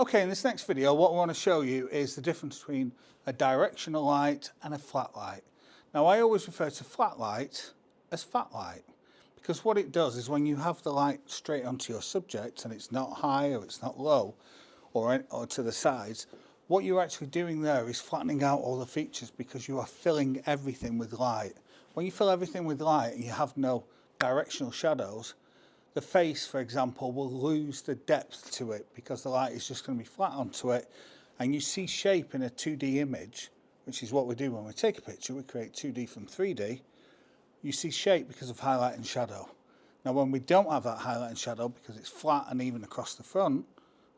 Okay, in this next video, what I want to show you is the difference between a directional light and a flat light. Now, I always refer to flat light as fat light, because what it does is when you have the light straight onto your subject and it's not high or it's not low or to the sides, what you're actually doing there is flattening out all the features because you are filling everything with light. When you fill everything with light and you have no directional shadows, the face, for example, will lose the depth to it because the light is just going to be flat onto it, and you see shape in a 2D image, which is what we do when we take a picture. We create 2D from 3D. You see shape because of highlight and shadow. Now, when we don't have that highlight and shadow because it's flat and even across the front,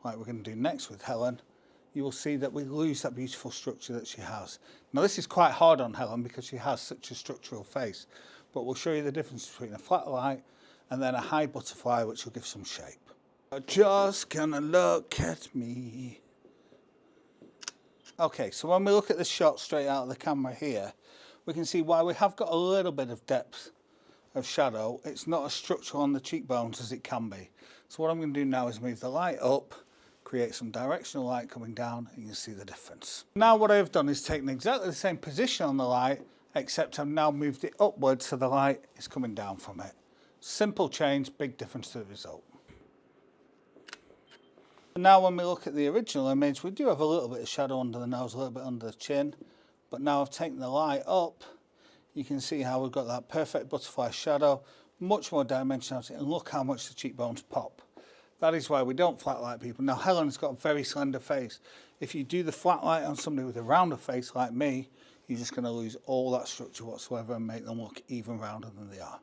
like we're going to do next with Helen, you will see that we lose that beautiful structure that she has. Now, this is quite hard on Helen because she has such a structural face, but we'll show you the difference between a flat light and then a high butterfly, which will give some shape. Just gonna look at me. Okay, so when we look at the shot straight out of the camera here, we can see why we have got a little bit of depth of shadow. It's not as structural on the cheekbones as it can be. So what I'm going to do now is move the light up, create some directional light coming down, and you'll see the difference. Now what I've done is taken exactly the same position on the light, except I've now moved it upwards so the light is coming down from it. Simple change, big difference to the result. Now when we look at the original image, we do have a little bit of shadow under the nose, a little bit under the chin, but now I've taken the light up, you can see how we've got that perfect butterfly shadow, much more dimensionality, and look how much the cheekbones pop. That is why we don't flat light people. Now Helen's got a very slender face. If you do the flat light on somebody with a rounder face like me, you're just going to lose all that structure whatsoever and make them look even rounder than they are.